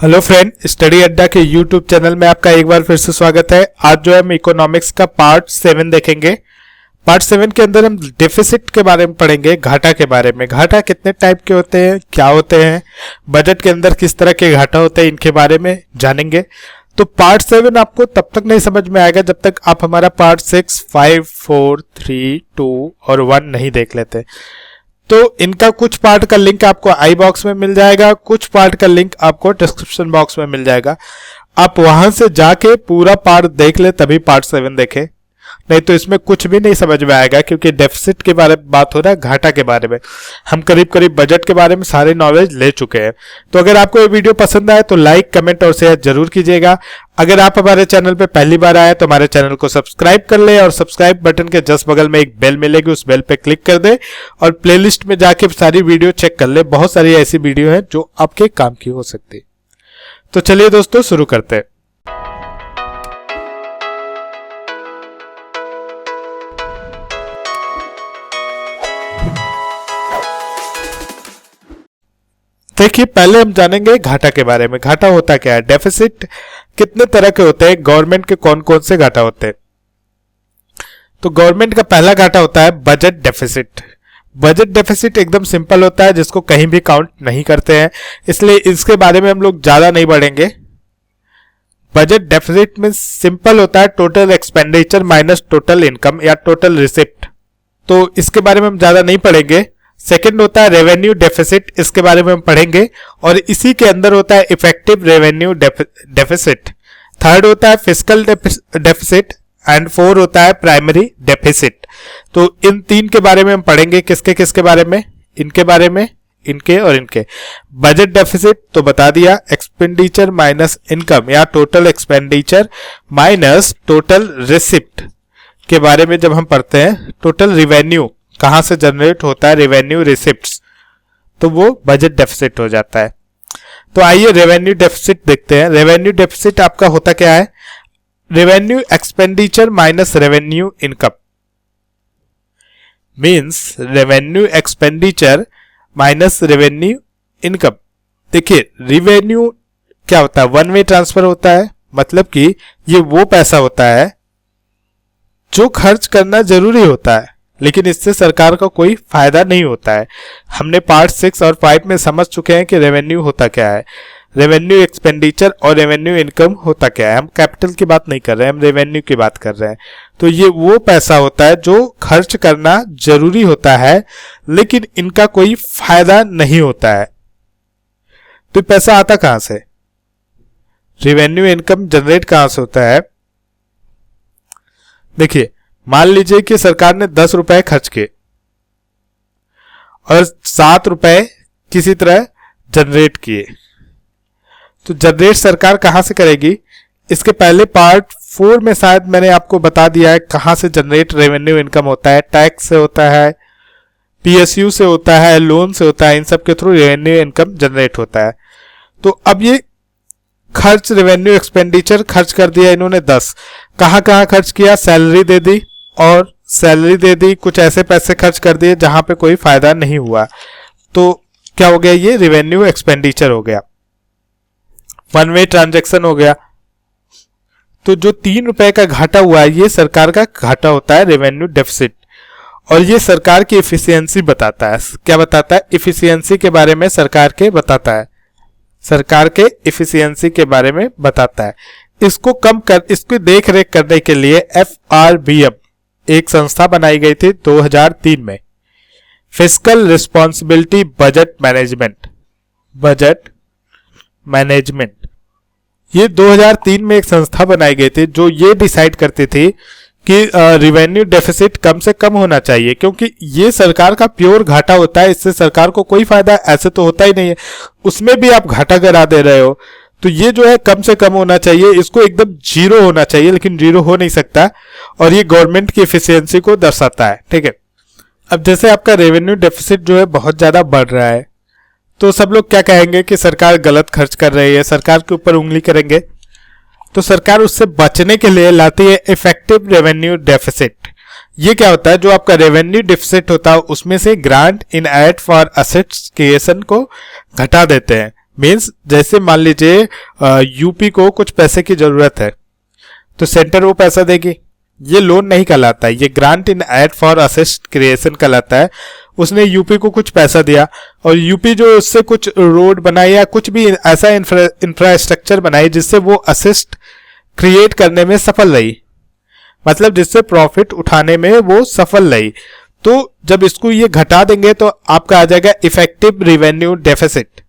Hello friend, study अड्डा के YouTube channel में आपका एक बार फिर से स्वागत है। आज जो है हम इकोनॉमिक्स का पार्ट 7 देखेंगे। पार्ट 7 के अंदर हम डेफिसिट के बारे में पढ़ेंगे, घाटा के बारे में। घाटा कितने टाइप के होते हैं, क्या होते हैं, बजट के अंदर किस तरह के घाटा होते हैं, इनके बारे में जानेंगे। तो पार्ट 7 आपको तब तक नहीं समझ में आएगा जब तक आप हमारा पार्ट 6, 5, 4, 3, 2 और 1 नहीं देख लेते। तो इनका कुछ पार्ट का लिंक आपको आई बॉक्स में मिल जाएगा, कुछ पार्ट का लिंक आपको डिस्क्रिप्शन बॉक्स में मिल जाएगा। आप वहां से जाके पूरा पार्ट देख ले तभी पार्ट 7 देखें, नहीं तो इसमें कुछ भी नहीं समझ में आएगा, क्योंकि डेफिसिट के बारे में बात हो रहा है, घाटा के बारे में। हम करीब करीब बजट के बारे में सारी नॉलेज ले चुके हैं। तो अगर आपको ये वीडियो पसंद आए तो लाइक, कमेंट और शेयर जरूर कीजिएगा। अगर आप हमारे चैनल पे पहली बार आए तो हमारे चैनल को सब्सक्राइब कर ले और सब्सक्राइब बटन के जस्ट बगल में एक बेल मिलेगी, उस बेल पे क्लिक कर दे और प्लेलिस्ट में जाके सारी वीडियो चेक कर ले। बहुत सारी ऐसी वीडियो है जो आपके काम की हो सकती है। तो चलिए दोस्तों, शुरू करते हैं। देखिए, पहले हम जानेंगे घाटा के बारे में। घाटा होता क्या है, डेफिसिट कितने तरह के होते हैं, गवर्नमेंट के कौन कौन से घाटा होते हैं। तो गवर्नमेंट का पहला घाटा होता है बजट डेफिसिट। बजट डेफिसिट एकदम सिंपल होता है, जिसको कहीं भी काउंट नहीं करते हैं, इसलिए इसके बारे में हम लोग ज्यादा नहीं बढ़ेंगे। बजट डेफिसिट में सिंपल होता है total expenditure minus total income या टोटल रिसिप्ट। तो इसके बारे में हम ज्यादा नहीं पढ़ेंगे। सेकंड होता है रेवेन्यू डेफिसिट, इसके बारे में हम पढ़ेंगे और इसी के अंदर होता है इफेक्टिव रेवेन्यू डेफिसिट। थर्ड होता है फिस्कल डेफिसिट एंड 4 होता है प्राइमरी डेफिसिट। तो इन तीन के बारे में हम पढ़ेंगे। किसके किसके बारे में, इनके बारे में, इनके और इनके। बजट डेफिसिट तो बता दिया, एक्सपेंडिचर माइनस इनकम या total expenditure minus total receipt के बारे में जब हम पढ़ते हैं। टोटल रिवेन्यू कहां से जनरेट होता है, रेवेन्यू रिसिप्ट्स, तो वो बजट डेफिसिट हो जाता है। तो आइए रेवेन्यू डेफिसिट देखते हैं। रेवेन्यू डेफिसिट आपका होता क्या है, revenue expenditure minus revenue income, means revenue expenditure minus revenue income. देखिए, रेवेन्यू क्या होता है, वन वे ट्रांसफर होता है, मतलब कि ये वो पैसा होता है जो खर्च करना जरूरी होता है, लेकिन इससे सरकार का कोई फायदा नहीं होता है। हमने पार्ट 6 और 5 में समझ चुके हैं कि रेवेन्यू होता क्या है, रेवेन्यू एक्सपेंडिचर और रेवेन्यू इनकम होता क्या है। हम कैपिटल की बात नहीं कर रहे हैं, हम रेवेन्यू की बात कर रहे हैं। तो ये वो पैसा होता है जो खर्च करना जरूरी होता है, लेकिन इनका कोई फायदा नहीं होता है। तो पैसा आता कहां से, रेवेन्यू इनकम जनरेट कहां से होता है। देखिए, मान लीजिए कि सरकार ने 10 रुपए खर्च किए और 7 रुपए किसी तरह जनरेट किए, तो जनरेट सरकार कहां से करेगी। इसके पहले पार्ट 4 में शायद मैंने आपको बता दिया है कहां से जनरेट रेवेन्यू इनकम होता है। टैक्स से होता है, पीएसयू से होता है, लोन से होता है, इन सब के थ्रू रेवेन्यू इनकम जनरेट होता है। तो अब ये खर्च, रेवेन्यू एक्सपेंडिचर खर्च कर दिया इन्होंने 10, कहां कहां खर्च किया, सैलरी दे दी और सैलरी दे दी, कुछ ऐसे पैसे खर्च कर दिए जहां पे कोई फायदा नहीं हुआ। तो क्या हो गया, ये रेवेन्यू एक्सपेंडिचर हो गया, वन वे ट्रांजैक्शन हो गया। तो जो 3 रुपए का घाटा हुआ है, ये सरकार का घाटा होता है, रेवेन्यू डेफिसिट। और ये सरकार की इफिशियंसी बताता है। क्या बताता है, इफिशियंसी के बारे में सरकार के बताता है, सरकार के इफिशियंसी के बारे में बताता है। इसको इसकी देख रेख करने के लिए FRBM एक संस्था बनाई गई थी 2003 में, fiscal responsibility budget management, budget management. ये 2003 में एक संस्था बनाई गई थी जो ये डिसाइड करती थी कि रेवेन्यू डेफिसिट कम से कम होना चाहिए, क्योंकि ये सरकार का प्योर घाटा होता है, इससे सरकार को कोई फायदा ऐसे तो होता ही नहीं है। उसमें भी आप घाटा करा दे रहे हो, तो ये जो है कम से कम होना चाहिए, इसको एकदम जीरो होना चाहिए, लेकिन जीरो हो नहीं सकता, और ये गवर्नमेंट की एफिशिएंसी को दर्शाता है। ठीक है, अब जैसे आपका रेवेन्यू डेफिसिट जो है बहुत ज्यादा बढ़ रहा है, तो सब लोग क्या कहेंगे कि सरकार गलत खर्च कर रही है, सरकार के ऊपर उंगली करेंगे। तो सरकार उससे बचने के लिए लाती है इफेक्टिव रेवेन्यू डेफिसिट। ये क्या होता है, जो आपका रेवेन्यू डेफिसिट होता है उसमें से grant in aid for assets creation को घटा देते हैं। मीन्स जैसे मान लीजिए यूपी को कुछ पैसे की जरूरत है तो सेंटर वो पैसा देगी, ये लोन नहीं कहलाता है, ये grant in aid for assist creation कहलाता है। उसने यूपी को कुछ पैसा दिया और यूपी जो उससे कुछ रोड बनाए या कुछ भी ऐसा इंफ्रास्ट्रक्चर बनाए जिससे वो असिस्ट क्रिएट करने में सफल रही, मतलब जिससे प्रॉफिट उठाने में वो सफल रही, तो जब इसको ये घटा देंगे तो आपका आ जाएगा इफेक्टिव रेवेन्यू डेफिसिट।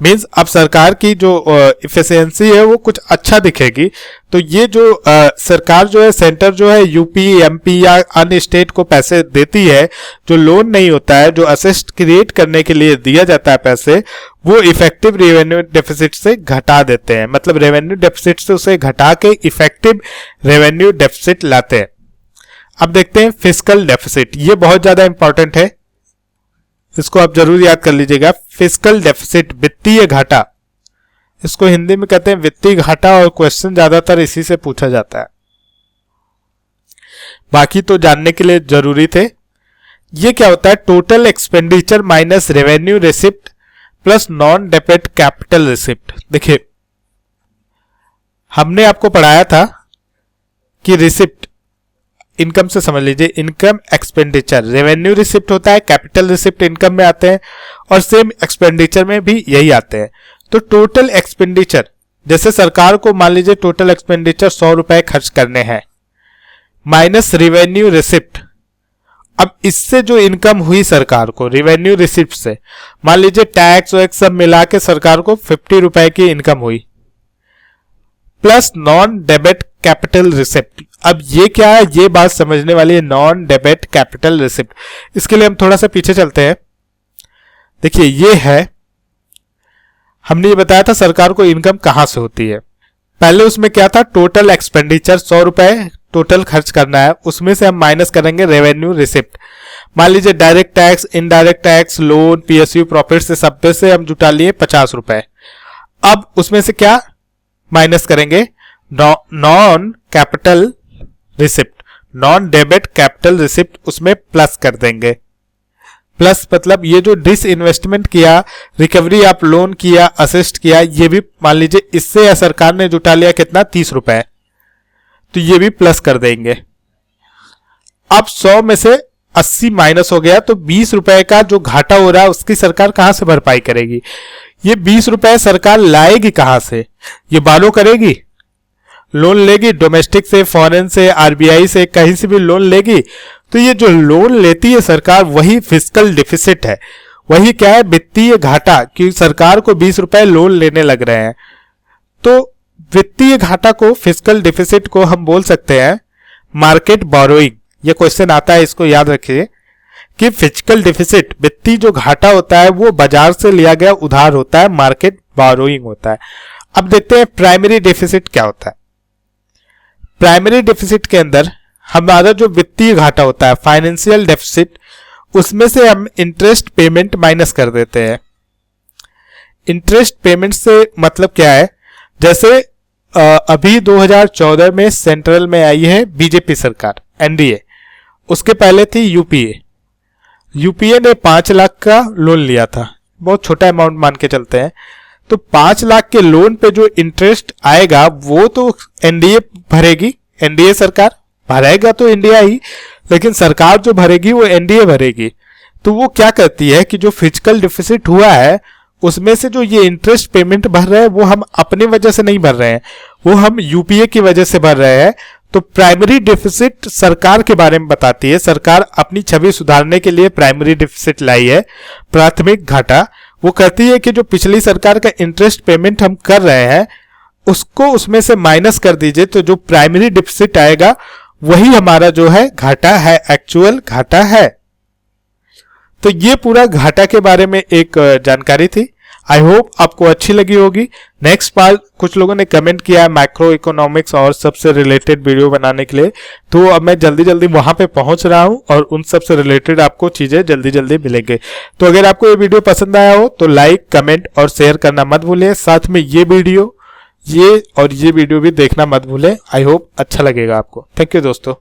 मीन्स अब सरकार की जो इफिशियंसी है वो कुछ अच्छा दिखेगी। तो ये जो सरकार जो है, सेंटर जो है यूपी एमपी या अन्य स्टेट को पैसे देती है, जो लोन नहीं होता है, जो असिस्ट क्रिएट करने के लिए दिया जाता है पैसे, वो इफेक्टिव रेवेन्यू डेफिसिट से घटा देते हैं, मतलब रेवेन्यू डेफिसिट से उसे घटा के इफेक्टिव रेवेन्यू डेफिसिट लाते हैं। अब देखते हैं फिस्कल डेफिसिट, ये बहुत ज्यादा इंपॉर्टेंट है, इसको आप जरूर याद कर लीजिएगा। फिस्कल डेफिसिट, वित्तीय घाटा, इसको हिंदी में कहते हैं वित्तीय घाटा और क्वेश्चन ज्यादातर इसी से पूछा जाता है, बाकी तो जानने के लिए जरूरी थे। ये क्या होता है? Total expenditure minus revenue receipt plus non debit capital receipt. देखिए हमने आपको पढ़ाया था कि रिसिप्ट इनकम से समझ लीजिए, इनकम एक्सपेंडिचर, रेवेन्यू रिसिप्ट होता है, कैपिटल रिसिप्ट इनकम में आते हैं और सेम एक्सपेंडिचर में भी यही आते हैं। तो टोटल एक्सपेंडिचर, जैसे सरकार को मान लीजिए टोटल एक्सपेंडिचर 100 रुपए खर्च करने हैं, माइनस रेवेन्यू रिसिप्ट। अब इससे जो इनकम हुई सरकार को रेवेन्यू रिसिप्ट से, मान लीजिए टैक्स वैक्स सब मिला के सरकार को 50 रुपए की इनकम हुई, plus non debit capital receipt. अब ये क्या है, ये बात समझने वाली है, नॉन डेबिट कैपिटल रिसिप्ट। इसके लिए हम थोड़ा सा पीछे चलते हैं। देखिए ये है, हमने ये बताया था सरकार को इनकम कहां से होती है। पहले उसमें क्या था, टोटल एक्सपेंडिचर 100 रुपए टोटल खर्च करना है, उसमें से हम माइनस करेंगे रेवेन्यू रिसिप्ट। मान लीजिए direct tax, indirect tax, loan, PSU, profit से सब पे से हम जुटा लिए 50 रुपए। अब उसमें से क्या माइनस करेंगे, non capital receipt, non debit capital receipt, उसमें प्लस कर देंगे। प्लस मतलब ये जो डिस इन्वेस्टमेंट किया, रिकवरी आप लोन किया, असिस्ट किया, ये भी मान लीजिए इससे या सरकार ने जुटा लिया कितना, 30 रुपए, तो ये भी प्लस कर देंगे। अब 100 में से 80 माइनस हो गया, तो 20 रुपए का जो घाटा हो रहा है उसकी सरकार कहां से भरपाई करेगी? ये 20 रुपए सरकार लाएगी कहां से? ये बालो करेगी, लोन लेगी, डोमेस्टिक से, फॉरेन से, आरबीआई से, कहीं से भी लोन लेगी। तो ये जो लोन लेती है सरकार, वही फिस्कल डिफिसिट है, वही क्या है, वित्तीय घाटा, कि सरकार को 20 रुपए लोन लेने लग रहे हैं। तो वित्तीय घाटा को, फिस्कल डिफिसिट को हम बोल सकते हैं मार्केट बोरोइंग। ये क्वेश्चन आता है, इसको याद रखिए कि फिस्कल डिफिसिट, वित्तीय जो घाटा होता है वो बाजार से लिया गया उधार होता है, मार्केट बोरोइंग होता है। अब देखते हैं प्राइमरी डिफिसिट क्या होता है। प्राइमरी डिफिसिट के अंदर हमारा जो वित्तीय घाटा होता है, फाइनेंशियल डेफिसिट, उसमें से हम इंटरेस्ट पेमेंट माइनस कर देते हैं। इंटरेस्ट पेमेंट से मतलब क्या है, जैसे अभी 2014 में सेंट्रल में आई है बीजेपी सरकार, एनडीए, उसके पहले थी यूपीए। यूपीए ने 5 लाख का लोन लिया था, बहुत छोटा अमाउंट मान के चलते हैं, तो 5 लाख के लोन पे जो इंटरेस्ट आएगा वो तो एनडीए भरेगी, एनडीए सरकार भरेगा तो इंडिया ही, लेकिन सरकार जो भरेगी वो एनडीए भरेगी। तो वो क्या करती है कि जो फिजिकल डिफिसिट हुआ है उसमें से जो ये इंटरेस्ट पेमेंट भर रहे हैं वो हम अपनी वजह से नहीं भर रहे हैं, वो हम यूपीए की वजह से भर रहे हैं। तो प्राइमरी डिफिसिट सरकार के बारे में बताती है, सरकार अपनी छवि सुधारने के लिए प्राइमरी डिफिसिट लाई है, प्राथमिक घाटा। वो कहती है कि जो पिछली सरकार का इंटरेस्ट पेमेंट हम कर रहे हैं उसको उसमें से माइनस कर दीजिए, तो जो प्राइमरी डिफिसिट आएगा वही हमारा जो है घाटा है, एक्चुअल घाटा है। तो ये पूरा घाटा के बारे में एक जानकारी थी। आई होप आपको अच्छी लगी होगी। नेक्स्ट पार्ट कुछ लोगों ने कमेंट किया है मैक्रो इकोनॉमिक्स और सबसे रिलेटेड वीडियो बनाने के लिए, तो अब मैं जल्दी जल्दी वहां पे पहुंच रहा हूं और उन सब से रिलेटेड आपको चीजें जल्दी जल्दी मिलेंगे। तो अगर आपको ये वीडियो पसंद आया हो तो लाइक, कमेंट और शेयर करना मत भूलिए। साथ में ये वीडियो भी देखना मत भूलें। आई होप अच्छा लगेगा आपको। थैंक यू दोस्तों।